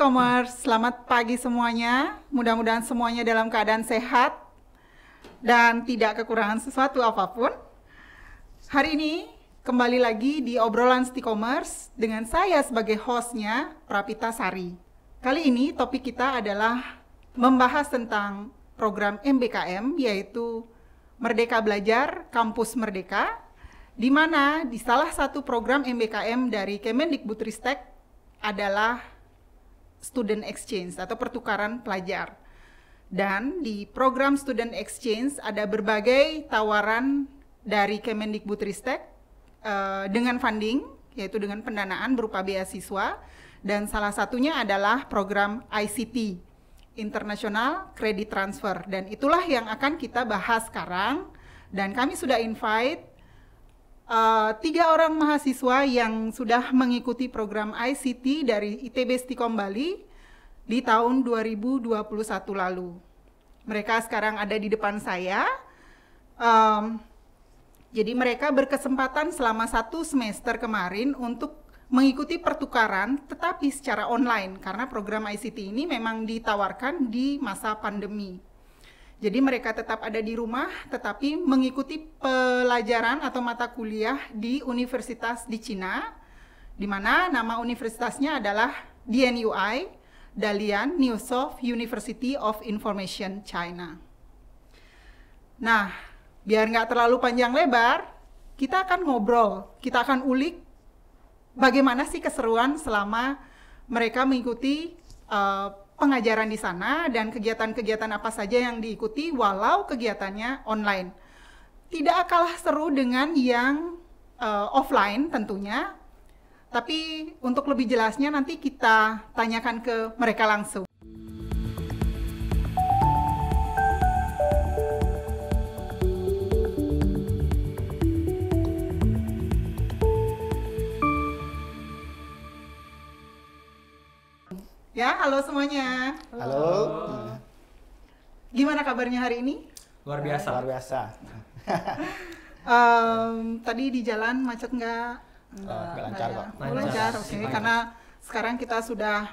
Sticomers, selamat pagi semuanya. Mudah-mudahan semuanya dalam keadaan sehat dan tidak kekurangan sesuatu apapun. Hari ini kembali lagi di obrolan Sticomers dengan saya sebagai hostnya, Prapita Sari. Kali ini topik kita adalah membahas tentang program MBKM, yaitu Merdeka Belajar Kampus Merdeka, di mana di salah satu program MBKM dari Kemendikbudristek adalah Student Exchange atau pertukaran pelajar. Dan di program Student Exchange ada berbagai tawaran dari Kemendikbudristek dengan funding, yaitu dengan pendanaan berupa beasiswa, dan salah satunya adalah program ICT, International Credit Transfer, dan itulah yang akan kita bahas sekarang. Dan kami sudah invite 3 orang mahasiswa yang sudah mengikuti program ICT dari ITB Stikom Bali di tahun 2021 lalu. Mereka sekarang ada di depan saya. Jadi mereka berkesempatan selama 1 semester kemarin untuk mengikuti pertukaran tetapi secara online, karena program ICT ini memang ditawarkan di masa pandemi. Jadi mereka tetap ada di rumah tetapi mengikuti pelajaran atau mata kuliah di universitas di Cina, di mana nama universitasnya adalah DNUI, Dalian Newsoft University of Information China. Nah, biar nggak terlalu panjang lebar, kita akan ngobrol, kita akan ulik bagaimana sih keseruan selama mereka mengikuti pengajaran di sana dan kegiatan-kegiatan apa saja yang diikuti walau kegiatannya online. Tidak kalah seru dengan yang offline tentunya, tapi untuk lebih jelasnya nanti kita tanyakan ke mereka langsung. Ya, halo semuanya. Halo. Gimana kabarnya hari ini? Luar biasa. Luar biasa. Tadi di jalan macet nggak? Nggak lancar kok. Lancar, oke. Karena sekarang kita sudah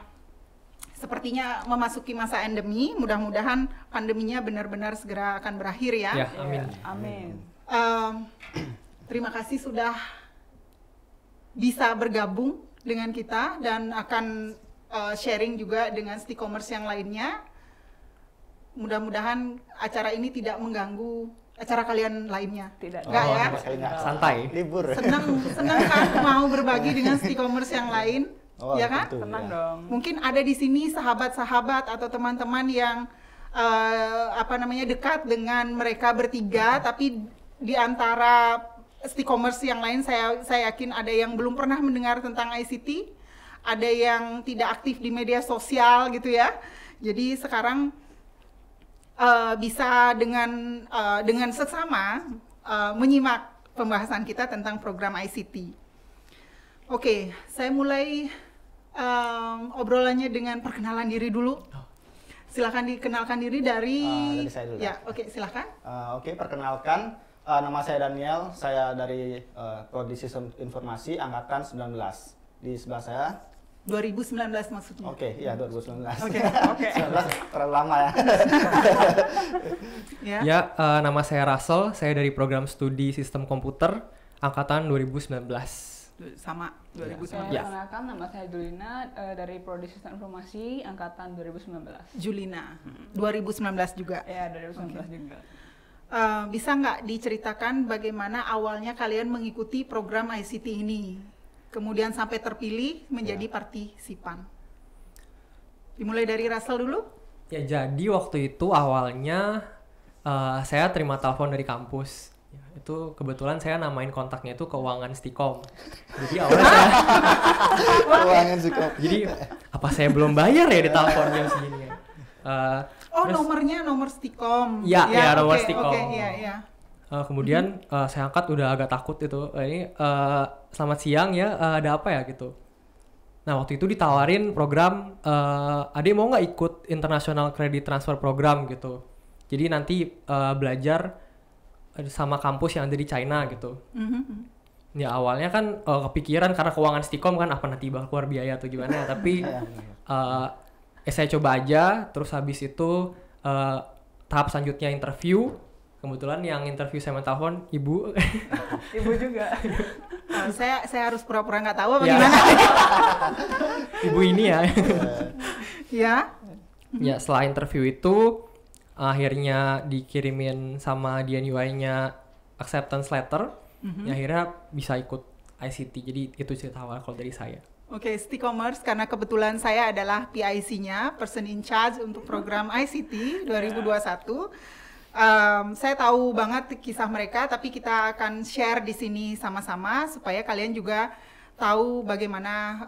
sepertinya memasuki masa endemi. Mudah-mudahan pandeminya benar-benar segera akan berakhir ya. Ya, amin. Amin. Terima kasih sudah bisa bergabung dengan kita dan akan sharing juga dengan Sticomers yang lainnya. Mudah-mudahan acara ini tidak mengganggu acara kalian lainnya. Tidak. Enggak ya? Santai. Libur. Senang kan mau berbagi dengan Sticomers yang lain, ya kan? Tentu, Tenang ya. dong. Mungkin ada di sini sahabat-sahabat atau teman-teman yang dekat dengan mereka bertiga, tapi di antara Sticomers yang lain saya yakin ada yang belum pernah mendengar tentang ICT. Ada yang tidak aktif di media sosial gitu ya. Jadi sekarang bisa dengan seksama menyimak pembahasan kita tentang program ICT. Oke, saya mulai obrolannya dengan perkenalan diri dulu. Silakan dikenalkan diri dari saya dulu. ya, oke, silakan. Oke, perkenalkan, nama saya Daniel. Saya dari Prodi Sistem Informasi Angkatan 19. Di sebelah saya 2019 maksudnya. Oke, iya 2019. Oke. 19 terlalu lama ya. Ya. Ya, nama saya Russell. Saya dari program studi Sistem Komputer Angkatan 2019. Sama 2019. Ya. Perkenalkan, nama saya Julina dari Prodi Sistem Informasi Angkatan 2019. Julina, 2019 juga. Ya, 2019 juga. Bisa nggak diceritakan bagaimana awalnya kalian mengikuti program ICT ini? Kemudian sampai terpilih menjadi partisipan. Dimulai dari Russell dulu. Ya, jadi waktu itu awalnya saya terima telepon dari kampus. Ya, itu kebetulan saya namain kontaknya itu Keuangan Stikom. Jadi awalnya Keuangan sih kok. jadi apa saya belum bayar ya di telepon jam segini ya? Terus- Nomornya nomor Stikom. Ya, nomor oke, Stikom. Oke, iya. Kemudian saya angkat udah agak takut itu. Ini selamat siang ya, ada apa ya gitu. Nah waktu itu ditawarin program, adek mau nggak ikut International Credit Transfer Program gitu. Jadi nanti belajar sama kampus yang ada di China gitu. Ya awalnya kan kepikiran karena keuangan Stikom kan apa nanti bakal keluar biaya atau gimana, tapi saya coba aja. Terus habis itu tahap selanjutnya interview. Kebetulan yang interview saya telepon ibu. Ibu juga. Saya harus pura-pura nggak tahu apa Ya. gimana? Ibu ini ya. Ya. Ya setelah interview itu akhirnya dikirimin sama DNUI-nya acceptance letter. Ya, akhirnya bisa ikut ICT. Jadi itu cerita awal kalau dari saya. Oke, Sticommerce karena kebetulan saya adalah PIC-nya, person in charge untuk program ICT 2021. Saya tahu banget kisah mereka, tapi kita akan share di sini sama-sama supaya kalian juga tahu bagaimana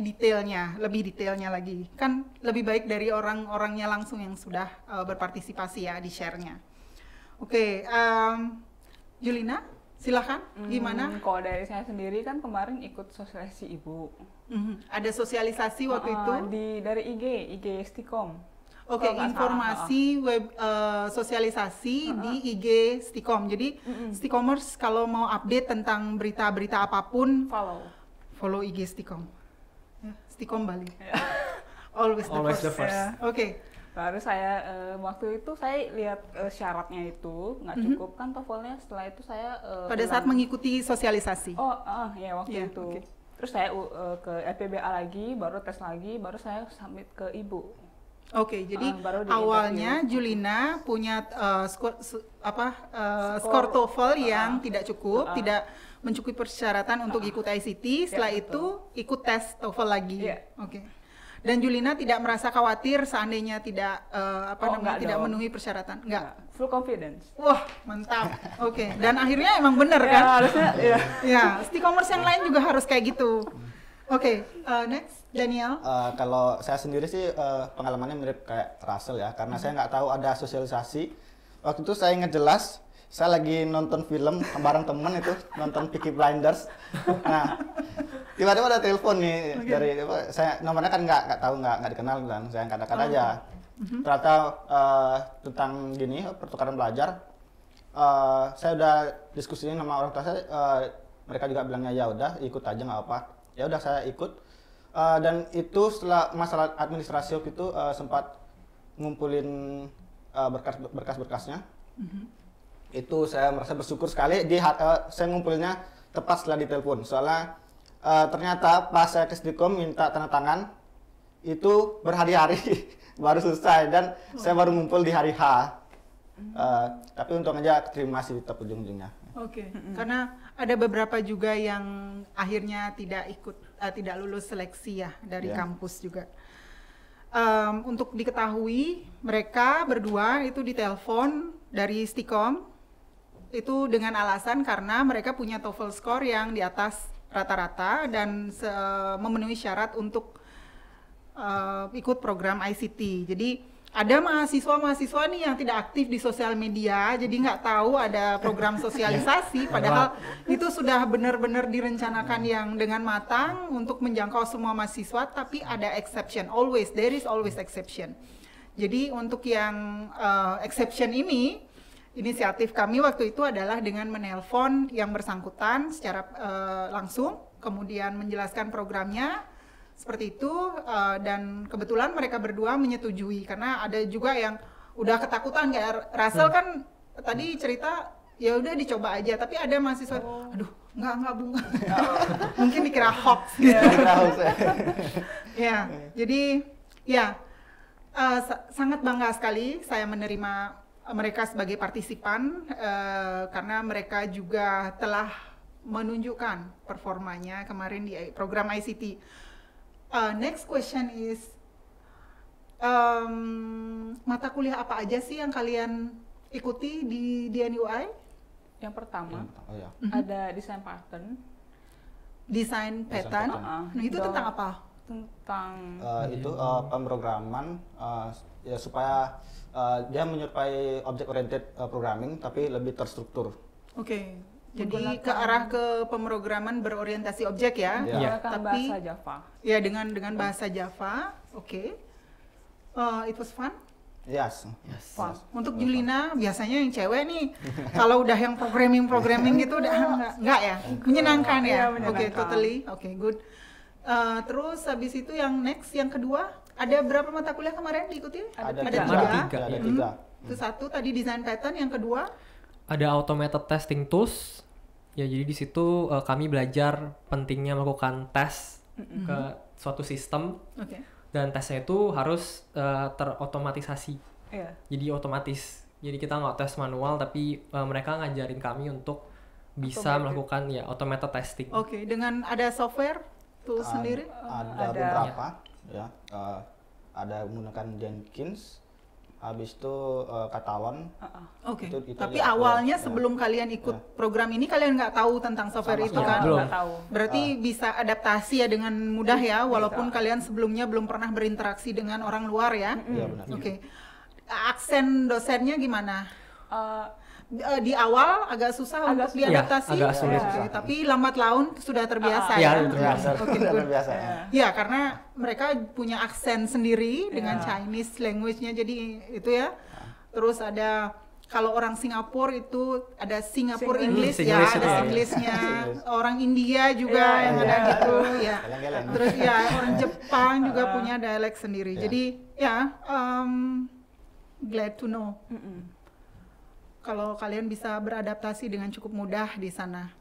detailnya, lebih detailnya lagi. Kan lebih baik dari orang-orangnya langsung yang sudah berpartisipasi ya di share-nya. Oke, Julina, silakan. Gimana? Kalau dari saya sendiri kan kemarin ikut sosialisasi ibu. Ada sosialisasi waktu itu? Dari IG Stikom. Oke, informasi web sosialisasi di IG Stikom. Jadi Sticommerce kalau mau update tentang berita-berita apapun follow IG Stikom. Ya, Stikom Bali. Always the first. Yeah. Oke. Baru saya waktu itu saya lihat syaratnya itu nggak cukup kan TOEFL-nya. Setelah itu saya Pada saat mengikuti sosialisasi. Ya waktu itu. Okay. Terus saya ke LPBA lagi, baru tes lagi, baru saya submit ke ibu. Oke, jadi baru awalnya Julina punya skor TOEFL yang tidak cukup, tidak mencukupi persyaratan untuk ikut ICT. Setelah itu ikut tes TOEFL lagi. Oke. Dan Julina tidak merasa khawatir seandainya tidak tidak memenuhi persyaratan. Enggak. Full confidence. Wah, mantap. Oke. Dan akhirnya emang bener kan? Harusnya Ya, Sticommerce yang lain juga harus kayak gitu. Oke, next Daniel. Kalau saya sendiri sih pengalamannya mirip kayak Russell ya, karena saya nggak tahu ada sosialisasi. Waktu itu saya ingat jelas, saya lagi nonton film bareng temen itu, nonton Peaky Blinders. Nah, tiba-tiba ada telepon nih dari saya, nomornya kan nggak tahu, nggak dikenal kan, saya angkat aja. Ternyata tentang gini pertukaran belajar. Saya udah diskusiin sama orang tua saya, mereka juga bilangnya ya udah ikut aja nggak apa. Ya udah saya ikut. Dan itu setelah masalah administrasi waktu itu sempat ngumpulin berkas-berkasnya. Itu saya merasa bersyukur sekali saya ngumpulinnya tepat setelah ditelepon. Soalnya ternyata pas saya ke Stikom minta tanda tangan itu berhari-hari baru selesai dan saya baru ngumpul di hari H. Tapi untung aja terima kasih tetap ujung-ujungnya. Oke, karena ada beberapa juga yang akhirnya tidak lulus seleksi ya dari kampus juga. Untuk diketahui, mereka berdua itu ditelepon dari Stikom itu dengan alasan karena mereka punya TOEFL score yang di atas rata-rata dan memenuhi syarat untuk ikut program ICT. Jadi ada mahasiswa nih yang tidak aktif di sosial media, jadi nggak tahu ada program sosialisasi, padahal itu sudah benar-benar direncanakan yang dengan matang untuk menjangkau semua mahasiswa, tapi ada exception, there is always exception. Jadi untuk yang exception ini, inisiatif kami waktu itu adalah dengan menelpon yang bersangkutan secara langsung, kemudian menjelaskan programnya, seperti itu, dan kebetulan mereka berdua menyetujui karena ada juga yang udah ketakutan kayak Russell kan tadi cerita ya udah dicoba aja, tapi ada mahasiswa aduh enggak bunga mungkin dikira hoax gitu. Ya, jadi ya sangat bangga sekali saya menerima mereka sebagai partisipan karena mereka juga telah menunjukkan performanya kemarin di program ICT. Next question is, mata kuliah apa aja sih yang kalian ikuti di DNUI? Yang pertama ada design pattern. Design pattern? Nah, itu tentang apa? Tentang itu pemrograman ya supaya dia menyerupai object oriented programming tapi lebih terstruktur. Oke. Jadi ke arah ke pemrograman berorientasi objek ya, menggunakan tapi bahasa Java. Ya dengan bahasa Java, oke. It was fun. Yes. Wah, untuk Julina biasanya yang cewek nih kalau udah yang programming gitu udah enggak ya? Menyenangkan ya? Iya, Oke, menyenangkan. totally. Oke, good. Terus habis itu yang next, yang kedua, ada berapa mata kuliah kemarin diikuti? Ada tiga. Ada Hmm. tiga. Itu satu tadi design pattern, yang kedua Ada automated testing tools. Ya jadi di situ kami belajar pentingnya melakukan tes ke suatu sistem oke. dan tesnya itu harus terotomatisasi. Iya. Jadi otomatis. Jadi kita nggak tes manual tapi mereka ngajarin kami untuk bisa Automated. melakukan ya automated testing. Oke, dengan ada software tools sendiri? Ada Ada. beberapa ya. Ada menggunakan Jenkins, habis itu Katawan. Oke. Itu Tapi aja. awalnya Ya. sebelum kalian ikut program ini kalian nggak tahu tentang software Sama itu sekali. kan? Belum. Nggak tahu. Berarti bisa adaptasi ya dengan mudah ya, walaupun Bisa. kalian sebelumnya belum pernah berinteraksi dengan orang luar ya. Iya benar. Oke. Aksen dosennya gimana? Eh, Di awal agak susah Agak untuk susah. diadaptasi, Iya, agak sulit. Oke, tapi lambat laun sudah terbiasa Iya, ya. terbiasa. Oke, Udah good. terbiasa. Ya, karena mereka punya aksen sendiri dengan Iya. Chinese language-nya, jadi itu ya. Terus ada kalau orang Singapura itu ada Singapore Singlish. English ya, Singlish ada itu ya. Singlishnya. Singlish. Orang India juga Iya, yang iya. ada gitu ya. Geleng-geleng. Terus ya orang Jepang juga punya dialek sendiri. Iya. Jadi ya glad to know kalau kalian bisa beradaptasi dengan cukup mudah di sana.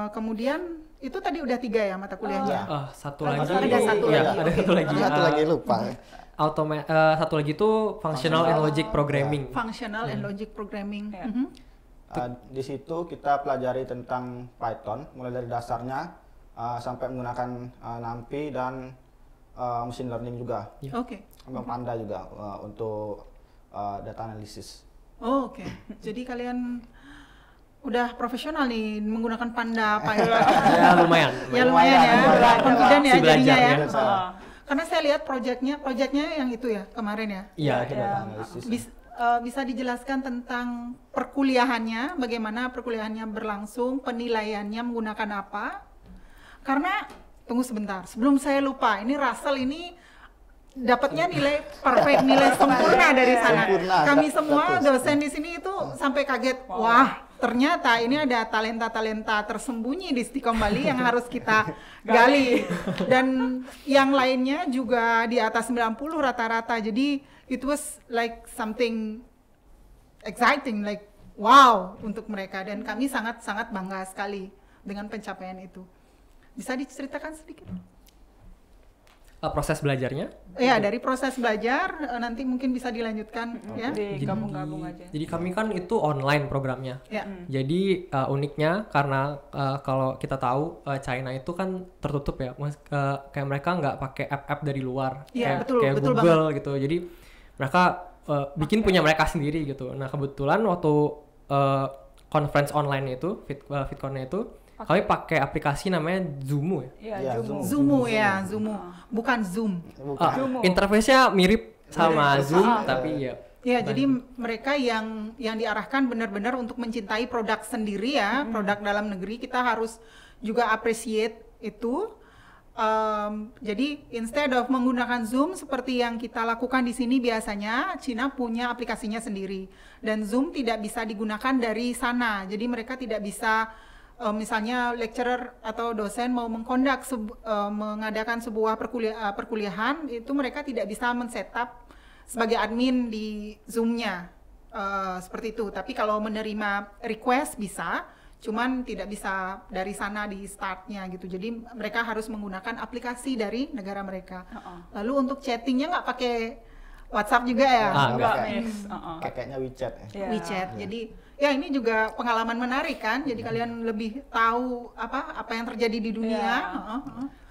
Kemudian itu tadi udah 3 ya mata kuliahnya. Satu Ada lagi. Ada satu Iya, lagi. ada satu lagi. Satu lagi lupa. Satu lagi itu functional and logic programming. Functional and logic programming. Iya. Mhm. Di situ kita pelajari tentang Python, mulai dari dasarnya sampai menggunakan NumPy dan machine learning juga, Oke. sama Panda juga untuk data analisis. Oh, oke. Jadi kalian udah profesional nih menggunakan Panda, Python. Ya lumayan. Ya lumayan ya, Lumayan. confident ya Masih belajar jadinya ya. ya. Oh. Karena saya lihat proyeknya yang itu ya kemarin ya. Iya, Itu data analisis. Bisa dijelaskan tentang perkuliahannya, bagaimana perkuliahannya berlangsung, penilaiannya menggunakan apa? Karena tunggu sebentar, sebelum saya lupa, ini Russell ini dapatnya nilai perfect, nilai sempurna dari sana. Sempurna, Kami betul. semua dosen di sini itu sampai kaget, wah ternyata ini ada talenta-talenta tersembunyi di Stikom Bali yang harus kita gali. Dan yang lainnya juga di atas 90 rata-rata. Jadi it was like something exciting, like wow untuk mereka. Dan kami sangat-sangat bangga sekali dengan pencapaian itu. Bisa diceritakan sedikit? Proses belajarnya. Ya, dari proses belajar nanti mungkin bisa dilanjutkan ya. digabung-gabung aja. Jadi kami kan itu online programnya. Ya. Jadi uniknya karena kalau kita tahu China itu kan tertutup ya, kayak mereka nggak pakai app-app dari luar, Iya, kayak, betul, kayak betul Google gitu. Jadi mereka bikin punya mereka sendiri gitu. Nah kebetulan waktu conference online itu, VidCon-nya itu, kami pakai aplikasi namanya Zumu ya. Iya, Iya, Zumu. Zumu ya, Zumu. Bukan Zoom. Bukan. Zumu. Interface-nya mirip sama Zoom, tapi ya. Ya, jadi mereka yang diarahkan benar-benar untuk mencintai produk sendiri ya, produk dalam negeri. Kita harus juga appreciate itu. Jadi instead of menggunakan Zoom seperti yang kita lakukan di sini biasanya, Cina punya aplikasinya sendiri. Dan Zoom tidak bisa digunakan dari sana. Jadi mereka tidak bisa misalnya lecturer atau dosen mau mengadakan sebuah perkuliahan, itu mereka tidak bisa men-setup sebagai admin di Zoom-nya seperti itu. Tapi kalau menerima request bisa, cuman tidak bisa dari sana di start-nya gitu. Jadi mereka harus menggunakan aplikasi dari negara mereka. Lalu untuk chattingnya nggak pakai WhatsApp juga ya? Enggak, pakai. Miss. Pakainya WeChat. Iya. WeChat. Jadi ya ini juga pengalaman menarik kan. Jadi kalian lebih tahu apa yang terjadi di dunia. Iya.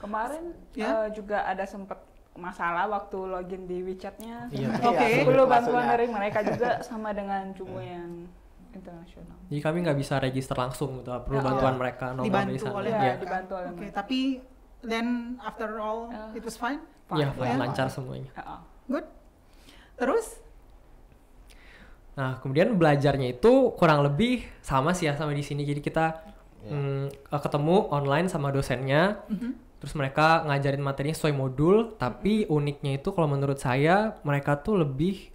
Kemarin Ya. juga ada sempat masalah waktu login di WeChat-nya. Iya. Oke. Perlu bantuan Maksudnya. dari mereka juga sama dengan Zumu yang internasional. Jadi kami nggak bisa register langsung gitu, perlu Ya. bantuan mereka nongol Dibantu di sana. oleh Iya. mereka. dibantu oleh Oke, mereka. tapi then after all it was fine. Iya, Ya. lancar semuanya. Good. Terus Nah, kemudian belajarnya itu kurang lebih sama sih ya sama di sini. Jadi kita ketemu online sama dosennya. Terus mereka ngajarin materinya sesuai modul, tapi uniknya itu kalau menurut saya mereka tuh lebih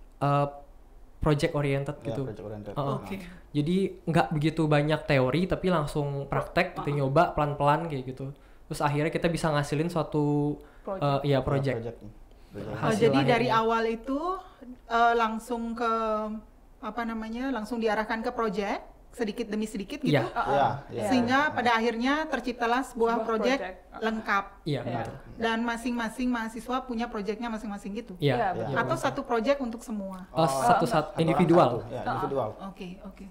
project oriented Ya, gitu. project oriented. Oke. Jadi nggak begitu banyak teori tapi langsung praktek gitu, nyoba pelan-pelan kayak gitu. Terus akhirnya kita bisa ngasilin suatu Project. project. Project. Oh, Hasil jadi dari akhirnya. awal itu langsung ke langsung diarahkan ke project sedikit demi sedikit gitu. Iya. Ya. Sehingga pada akhirnya terciptalah sebuah Sebuah project project. lengkap Iya, Iya. betul. dan masing-masing mahasiswa punya projectnya masing-masing gitu. Iya. Iya, iya. Atau satu project untuk semua. Satu-satu Satu individual. orang satu. Ya, individual. Oke.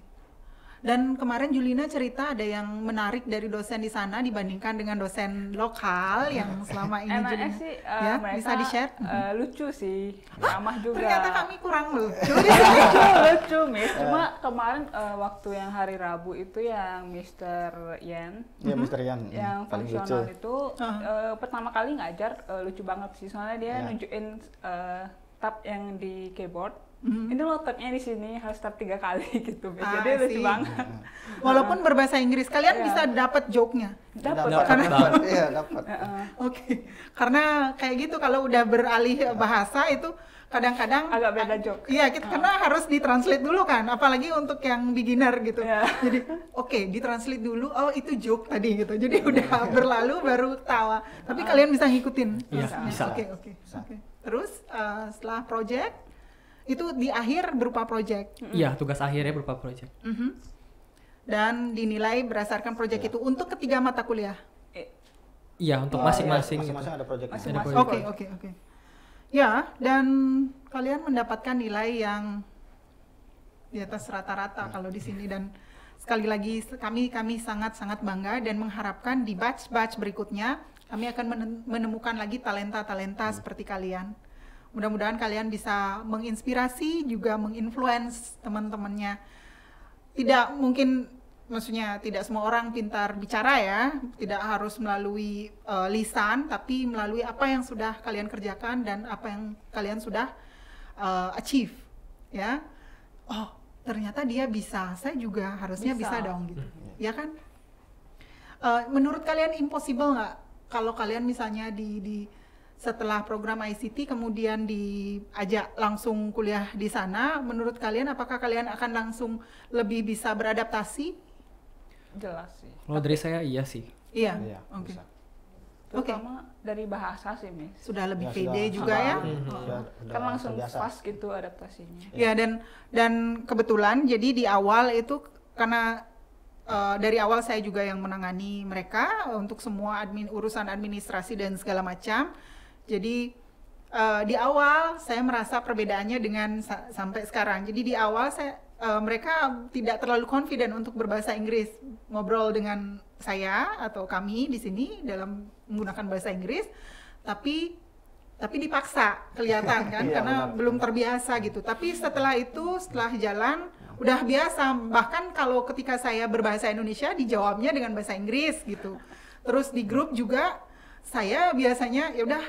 Dan kemarin Julina cerita ada yang menarik dari dosen di sana dibandingkan dengan dosen lokal yang selama ini Enaknya Julina. sih Ya, mereka bisa di-share? lucu sih, ramah juga. Ternyata kami kurang lucu. lucu, Miss. Cuma kemarin waktu yang hari Rabu itu yang Mr. Yen Ya, Mr. Yan. yang paling lucu. fungsional itu pertama kali ngajar lucu banget sih. Soalnya dia Ya. nunjukin tab yang di keyboard. Ini lo tabnya di sini harus tab 3 kali gitu, Miss. Ah, Jadi lucu sih. banget. Walaupun berbahasa Inggris, kalian Iya. bisa dapat joke-nya. Dapat. Dapat. Iya, dapat. Oke. Karena kayak gitu kalau udah beralih bahasa itu kadang-kadang Agak beda joke. Iya, karena harus ditranslate dulu kan, apalagi untuk yang beginner gitu. Iya. Jadi, oke, ditranslate dulu. Oh, itu joke tadi gitu. Jadi udah berlalu baru tawa. Tapi kalian bisa ngikutin. Iya, prosesnya. bisa. Oke. Terus setelah project itu di akhir berupa project. Iya, tugas akhirnya berupa project. Mhm. Dan dinilai berdasarkan project itu untuk ketiga mata kuliah. Iya, untuk Ah, masing-masing. ya, gitu. masing-masing ada project. Masing-masing. Oke. Ya, dan kalian mendapatkan nilai yang di atas rata-rata kalau di sini, dan sekali lagi kami sangat bangga dan mengharapkan di batch berikutnya kami akan menemukan lagi talenta-talenta seperti kalian. Mudah-mudahan kalian bisa menginspirasi juga menginfluence teman-temannya. Tidak mungkin, maksudnya tidak semua orang pintar bicara ya, tidak harus melalui lisan, tapi melalui apa yang sudah kalian kerjakan dan apa yang kalian sudah achieve, ya. Oh, ternyata dia bisa, saya juga harusnya bisa dong gitu, ya kan? Menurut kalian impossible nggak kalau kalian misalnya setelah program ICT kemudian diajak langsung kuliah di sana, menurut kalian apakah kalian akan langsung lebih bisa beradaptasi? Jelas sih. Kalau dari saya iya sih. Iya. Iya, Oke. bisa. Terutama dari bahasa sih, Miss. Sudah lebih Ya, pede sudah. juga ya. Sudah Kan langsung terbiasa. fast gitu adaptasinya. Ya, dan kebetulan jadi di awal itu karena dari awal saya juga yang menangani mereka untuk semua urusan administrasi dan segala macam. Jadi di awal saya merasa perbedaannya dengan sampai sekarang. Jadi di awal mereka tidak terlalu confident untuk berbahasa Inggris, ngobrol dengan saya atau kami di sini dalam menggunakan bahasa Inggris, tapi dipaksa kelihatan kan Iya, karena benar. belum terbiasa gitu. Tapi setelah jalan udah biasa. Bahkan kalau ketika saya berbahasa Indonesia dijawabnya dengan bahasa Inggris gitu. Terus di grup juga saya biasanya ya udah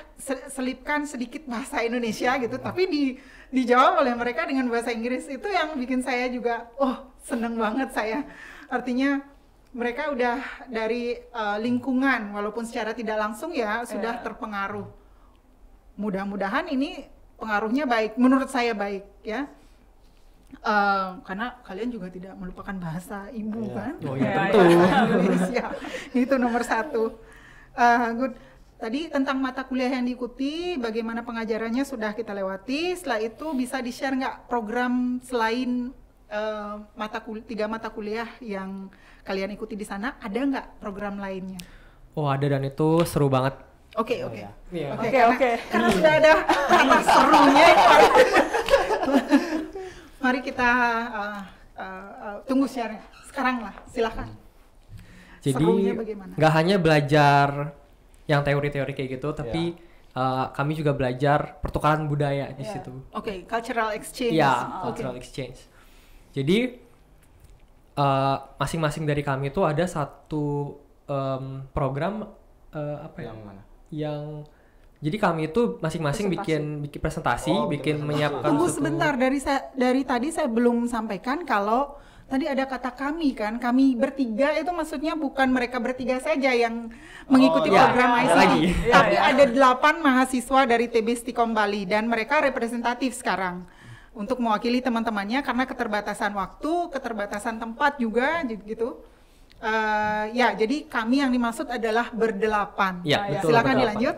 selipkan sedikit bahasa Indonesia gitu, tapi dijawab oleh mereka dengan bahasa Inggris. Itu yang bikin saya juga seneng banget saya. Artinya mereka udah dari lingkungan walaupun secara tidak langsung ya sudah terpengaruh. Mudah-mudahan ini pengaruhnya baik, menurut saya baik ya. Karena kalian juga tidak melupakan bahasa ibu kan? Oh iya, Iya, tentu. Bahasa Indonesia itu nomor 1. Good. Tadi tentang mata kuliah yang diikuti, bagaimana pengajarannya sudah kita lewati. Setelah itu bisa di-share nggak program selain 3 mata kuliah yang kalian ikuti di sana, ada nggak program lainnya? Oh, ada, dan itu seru banget. Oke. Iya. Oke. Karena sudah ada kata serunya. Mari kita tunggu share sekarang lah, silakan. Jadi Serunya bagaimana? nggak hanya belajar yang teori-teori kayak gitu, tapi kami juga belajar pertukaran budaya di situ. Oke, cultural exchange. Iya, Oke. cultural exchange. Jadi masing-masing dari kami itu ada satu program Yang mana? yang jadi kami itu masing-masing bikin presentasi, Oh, bikin bikin presentasi. menyiapkan Tunggu suatu- sebentar, dari tadi saya belum sampaikan kalau tadi ada kata kami kan, kami bertiga itu maksudnya bukan mereka bertiga saja yang mengikuti iya. program Ada ICT, lagi. tapi Iya. ada 8 mahasiswa dari TB Stikom Bali dan mereka representatif sekarang untuk mewakili teman-temannya karena keterbatasan waktu, keterbatasan tempat juga gitu. Ya, jadi kami yang dimaksud adalah berdelapan. Ya, betul. Silakan berdelapan. dilanjut.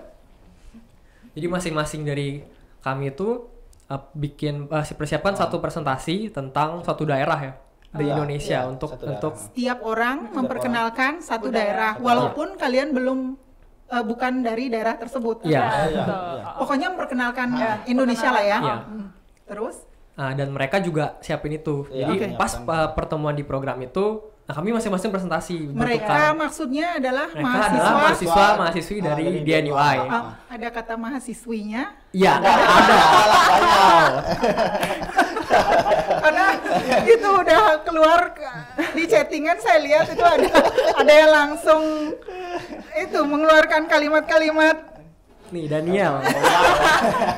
Jadi masing-masing dari kami itu persiapkan satu presentasi tentang suatu daerah ya di Iya, Indonesia iya, untuk satu daerah. untuk Setiap orang memperkenalkan satu daerah, daerah. walaupun kalian belum bukan dari daerah tersebut. Iya. Iya, Betul. iya. Pokoknya memperkenalkan Iya, Indonesia lah ya. Iya. Terus? dan mereka juga siapin itu. Iya, Jadi oke. pas menyiapkan. pertemuan di program itu, nah kami masing-masing presentasi Mereka bentukan. maksudnya adalah Mereka adalah mahasiswa. mahasiswi Ah, dari dari DNUI. Ada kata mahasiswinya. Iya, ada. Banyak. Karena itu udah keluar di chattingan saya lihat itu ada yang langsung itu mengeluarkan kalimat-kalimat Nih Daniel.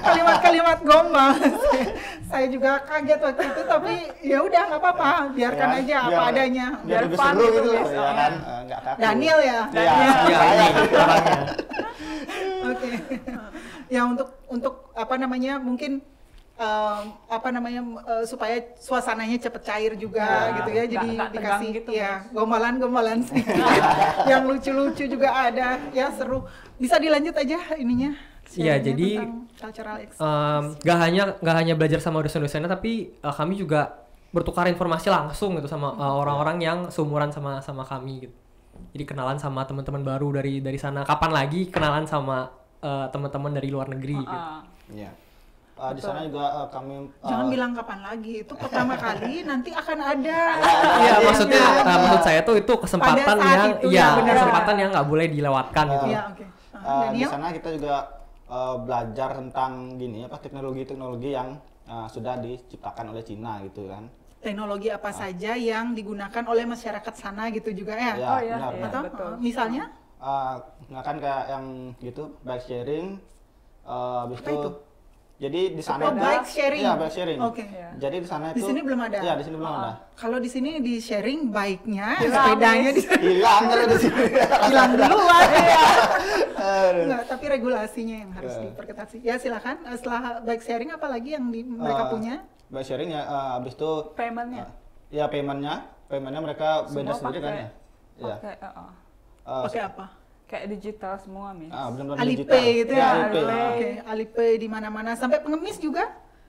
kalimat-kalimat gombal. Saya juga kaget waktu itu, tapi ya udah nggak apa-apa, biarkan Ya, aja apa biar- adanya. Biar lebih fun seru gitu, gitu loh, Miss. ya kan? Nggak kaku. Daniel ya. Iya. Iya, ini orangnya. Oke. Ya untuk apa namanya mungkin supaya suasananya cepet cair juga Ya. gitu ya. Jadi Nggak tegang dikasih gitu, ya gombalan-gombalan sih. Yang lucu-lucu juga ada. Ya seru. Bisa dilanjut aja ininya. Iya, sharingnya jadi, tentang cultural experience. Gak hanya belajar sama dosen-dosennya, tapi kami juga bertukar informasi langsung gitu sama orang-orang yang seumuran sama kami gitu. Jadi kenalan sama teman-teman baru dari sana. Kapan lagi kenalan sama teman-teman dari luar negeri gitu. Iya. Di sana juga kami Jangan bilang kapan lagi, itu pertama kali nanti akan ada. Iya, maksudnya maksud saya tuh itu kesempatan Pada saat yang itu, ya, benar. kesempatan yang nggak boleh dilewatkan gitu. Iya, oke. di Daniel? sana kita juga belajar tentang teknologi-teknologi yang sudah diciptakan oleh Cina gitu kan. Teknologi apa saja yang digunakan oleh masyarakat sana gitu juga ya? Ya, Oh, iya, benar, iya. benar. Atau betul. misalnya? Nggak kan kayak yang gitu bike sharing, habis Apa itu? jadi di sana Oh, bike sharing. Iya, bike sharing. Oke. Iya. Jadi di sana Di itu sini belum ada? Iya, di sini belum ada. Kalau di sini di sharing bike-nya, Hilang, sepedanya Miss. Hilang kalau di sini. hilang duluan. Aduh. Enggak, tapi regulasinya yang harus Ya. diperketat sih. Ya silakan, setelah bike sharing apa lagi yang mereka punya? Bike sharing ya, habis itu Payment-nya. ya paymentnya mereka beda Semua sendiri kan pakai- ya. Iya. Pakai Pakai apa? kayak digital semua, Miss. Benar-benar digital. Alipay gitu ya? Alipay. Alipay. Oke, Alipay di mana-mana sampai pengemis juga?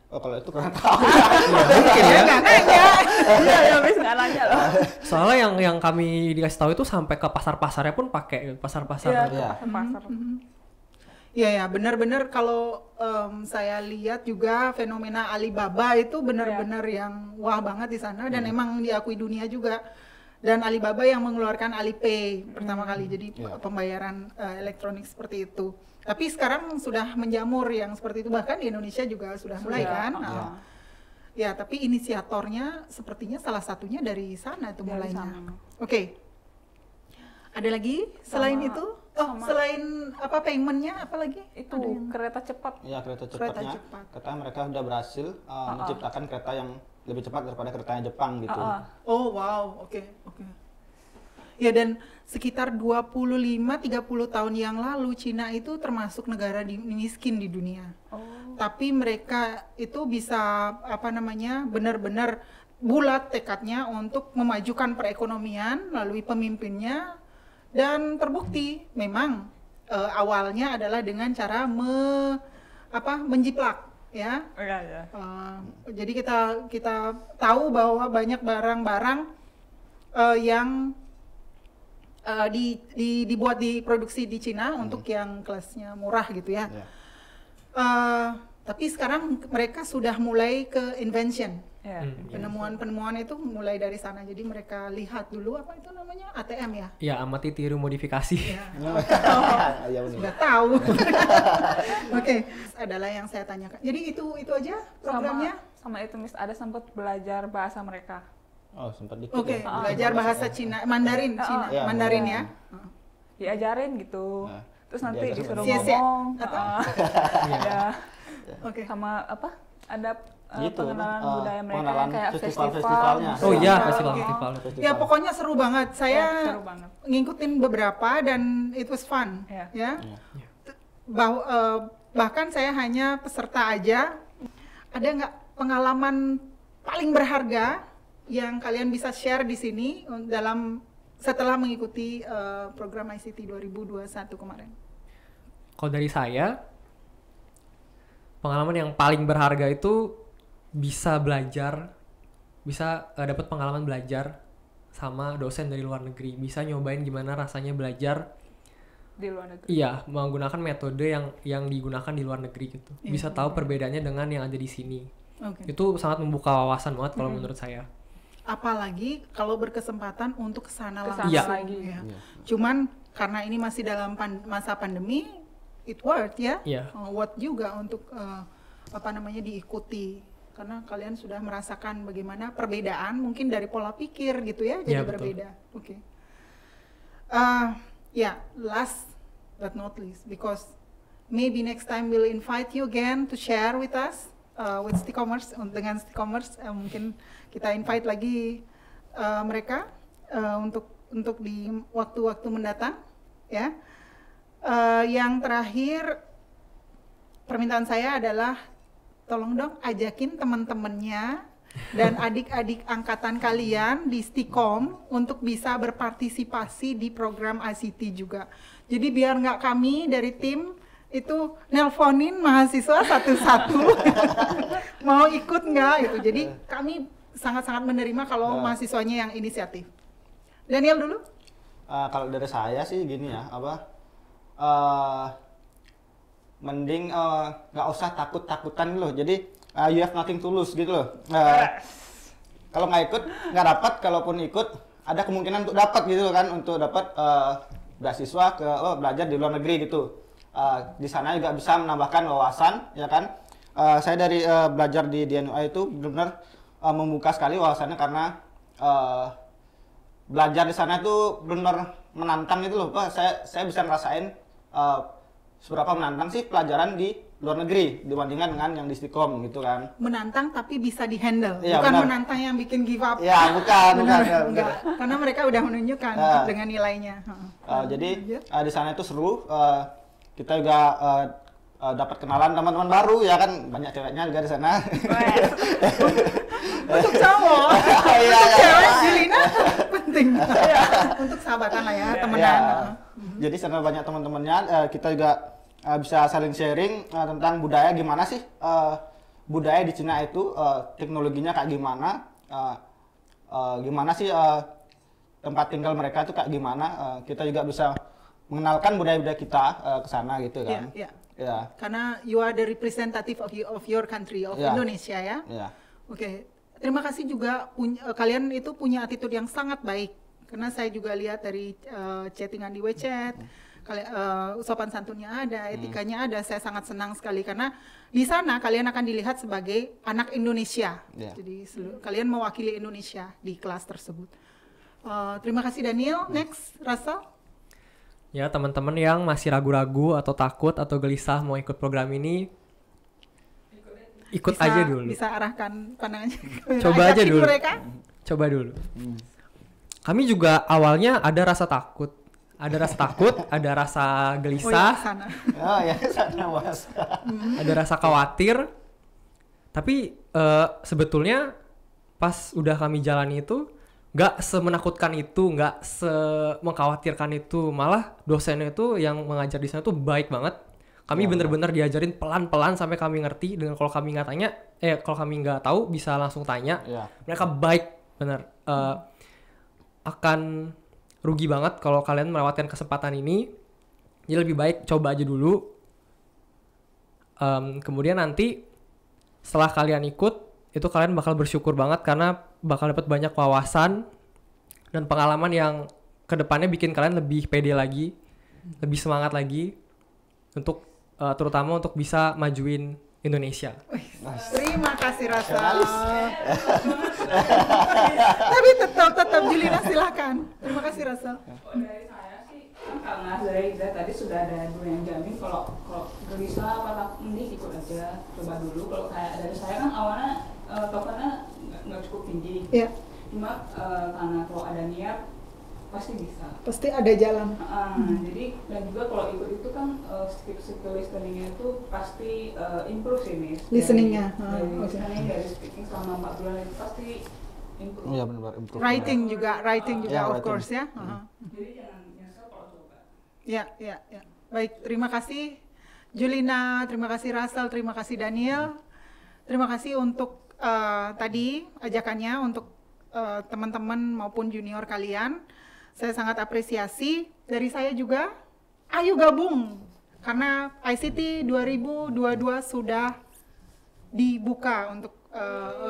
Oh, kalau itu kurang tahu. Mungkin ya. Nggak nanya. Iya, ya, Miss nggak nanya loh. Soalnya yang kami dikasih tahu itu sampai ke pasar-pasarnya pun pakai pasar-pasar. Iya, Iya. pasar. Iya ya, benar-benar kalau saya lihat juga fenomena Alibaba itu benar-benar yang wah banget di sana dan emang diakui dunia juga. Dan Alibaba yang mengeluarkan Alipay pertama kali, jadi Iya. pembayaran elektronik seperti itu. Tapi sekarang sudah menjamur yang seperti itu, bahkan di Indonesia juga sudah mulai Sudah, kan. iya. Ya, tapi inisiatornya sepertinya salah satunya dari sana itu Dari mulainya. sana. Oke. Ada lagi selain Sama- itu? Oh, sama- selain apa paymentnya apa lagi? Itu Ada yang- kereta cepat. Ya, kereta Kereta cepatnya. cepat. Katanya mereka sudah berhasil menciptakan kereta yang lebih cepat daripada keretanya Jepang gitu. Oh wow, oke. Ya dan sekitar 25-30 tahun yang lalu Cina itu termasuk negara miskin di dunia. Oh. Tapi mereka itu bisa benar-benar bulat tekadnya untuk memajukan perekonomian melalui pemimpinnya dan terbukti memang awalnya adalah dengan cara menjiplak ya. Iya, ya. Jadi kita tahu bahwa banyak barang-barang yang dibuat diproduksi di Cina untuk yang kelasnya murah gitu ya. Ya. Tapi sekarang mereka sudah mulai ke invention. Iya. Penemuan-penemuan itu mulai dari sana. Jadi mereka lihat dulu apa itu namanya ATM ya. Ya, amati tiru modifikasi. Ya. Ya, benar. Sudah tahu. Oke, adalah yang saya tanyakan. Jadi itu aja programnya. Sama itu, Miss, ada sempat belajar bahasa mereka. Oh, sempat dikit. Oke, ya. belajar bahasa Cina, Mandarin Cina, Iya, Mandarin iya. ya. Diajarin gitu. Nah, Terus nanti diajarin disuruh Sia-sia. ngomong. Atau? Ya. Oke. Sama apa? Ada Gitu, pengenalan budaya mereka pengenalan kayak festival-festivalnya. Oh iya, Oke. festival-festival. Ya pokoknya seru banget. Ya, Saya seru banget. ngikutin beberapa dan it was fun. Iya. Ya. Iya. Bahkan saya hanya peserta aja. Ada nggak pengalaman paling berharga yang kalian bisa share di sini setelah mengikuti program ICT 2021 kemarin? Kalau dari saya, pengalaman yang paling berharga itu bisa belajar, bisa dapat pengalaman belajar sama dosen dari luar negeri, bisa nyobain gimana rasanya belajar. Di luar negeri. Iya, menggunakan metode yang digunakan di luar negeri gitu. Iya. Bisa tahu perbedaannya dengan yang ada di sini. Oke. Itu sangat membuka wawasan banget kalau menurut saya. Apalagi kalau berkesempatan untuk kesana Kesana langsung. Iya. lagi. Ya. Iya. Cuman karena ini masih dalam masa pandemi, it worth ya. Iya. Worth juga untuk diikuti. Karena kalian sudah merasakan bagaimana perbedaan mungkin dari pola pikir gitu ya, jadi Iya, betul. berbeda. Oke. Last but not least, because maybe next time we'll invite you again to share with us with Sticommerce, dengan Sticommerce mungkin kita invite lagi mereka untuk di waktu-waktu mendatang ya. Yang terakhir permintaan saya adalah tolong dong ajakin teman-temannya dan adik-adik angkatan kalian di Stikom untuk bisa berpartisipasi di program ICT juga. Jadi biar nggak kami dari tim itu nelponin mahasiswa satu-satu mau ikut nggak gitu. Jadi kami sangat-sangat menerima kalau mahasiswanya yang inisiatif. Daniel dulu? Kalau dari saya sih gini ya, mending nggak usah takut-takutan loh. Jadi you have nothing to lose gitu loh. Kalau nggak ikut nggak dapat, kalaupun ikut ada kemungkinan untuk dapat gitu loh kan, untuk dapat beasiswa belajar di luar negeri gitu. Di sana juga bisa menambahkan wawasan ya kan. Saya dari belajar di DNUI itu benar-benar membuka sekali wawasannya, karena belajar di sana itu benar menantang gitu loh. Saya bisa ngerasain seberapa menantang sih pelajaran di luar negeri dibandingkan dengan yang di Stikom gitu kan. Menantang tapi bisa dihandle, Iya, bukan benar. menantang yang bikin give up. Ya bukan. Enggak. Karena mereka udah menunjukkan dengan nilainya. Jadi di sana itu seru. Kita juga dapat kenalan teman-teman baru ya kan, banyak ceweknya juga di sana. Untuk cowok, Iya, untuk iya. cewek Julina penting. Untuk sahabatan lah ya, temenan. Ya. Jadi sana banyak teman-temannya. Kita juga bisa saling sharing tentang budaya, gimana sih budaya di Cina itu, teknologinya kayak gimana, gimana sih tempat tinggal mereka itu kayak gimana. Kita juga bisa mengenalkan budaya-budaya kita ke sana gitu kan. Iya. Ya. Karena you are the representative of your country, of Ya. Indonesia ya. Ya. Oke, terima kasih juga kalian itu punya attitude yang sangat baik. Karena saya juga lihat dari chattingan di WeChat, sopan santunnya ada, etikanya ada. Saya sangat senang sekali karena di sana kalian akan dilihat sebagai anak Indonesia. Yeah. Jadi kalian mewakili Indonesia di kelas tersebut. Terima kasih Daniel. Next, Russell. Ya, teman-teman yang masih ragu-ragu atau takut atau gelisah mau ikut program ini, ikut aja dulu. Bisa arahkan pandangannya. Coba aja Ajakin dulu. Mereka. Coba dulu. Kami juga awalnya ada rasa takut. Ada rasa takut, ada rasa Oh ya, gelisah, sana. Oh ya, sana Mas. ada rasa khawatir. Tapi sebetulnya pas udah kami jalani itu nggak semenakutkan itu, nggak semengkhawatirkan itu. Malah dosennya itu yang mengajar di sana tuh baik banget. Kami bener-bener diajarin pelan-pelan sampai kami ngerti. Dengan kalau kami nggak tanya, kalau kami nggak tahu bisa langsung tanya. Ya. Mereka baik bener. Akan rugi banget kalau kalian melewatkan kesempatan ini. Jadi lebih baik coba aja dulu. Kemudian nanti setelah kalian ikut, itu kalian bakal bersyukur banget karena bakal dapat banyak wawasan dan pengalaman yang kedepannya bikin kalian lebih pede lagi, lebih semangat lagi untuk terutama untuk bisa majuin Indonesia. Terima kasih Rasa. Tapi tetap Julina silakan. Terima kasih Rasa. Dari saya sih karena Nah dari tadi sudah ada dua yang jamin kalau gelisah apa takut mending ikut aja, coba dulu. Kalau kayak dari saya kan awalnya tokennya nggak cukup tinggi. Iya. Cuma karena kalau ada niat pasti bisa. Pasti ada jalan. Jadi dan juga kalau ikut itu kan skill listeningnya itu pasti improve sih Miss. Listeningnya. Dari listening, dari speaking selama 4 bulan itu pasti improve. Iya benar improve. Writing juga Ya, of writing. course ya. Jadi jangan nyesel kalau coba. Ya. Baik, terima kasih Julina, terima kasih Russell, terima kasih Daniel. Terima kasih untuk tadi ajakannya untuk teman-teman maupun junior kalian. Saya sangat apresiasi. Dari saya juga, ayo gabung. Karena ICT 2022 sudah dibuka untuk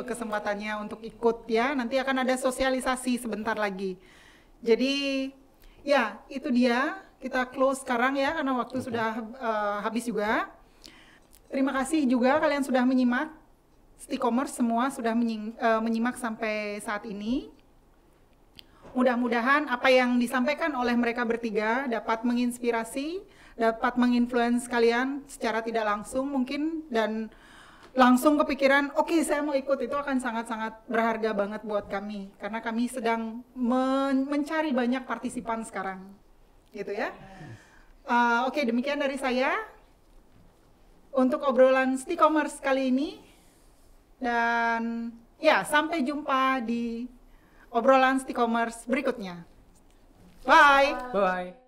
kesempatannya untuk ikut ya. Nanti akan ada sosialisasi sebentar lagi. Jadi ya itu dia. Kita close sekarang ya karena waktu sudah habis juga. Terima kasih juga kalian sudah menyimak. Stikomers semua sudah menyimak sampai saat ini. Mudah-mudahan apa yang disampaikan oleh mereka bertiga dapat menginspirasi, dapat menginfluence kalian secara tidak langsung mungkin dan langsung kepikiran, oke, saya mau ikut. Itu akan sangat-sangat berharga banget buat kami karena kami sedang mencari banyak partisipan sekarang, gitu ya. Oke, demikian dari saya untuk obrolan Stikomers kali ini dan ya sampai jumpa di obrolan Stikomers berikutnya. Bye. Bye.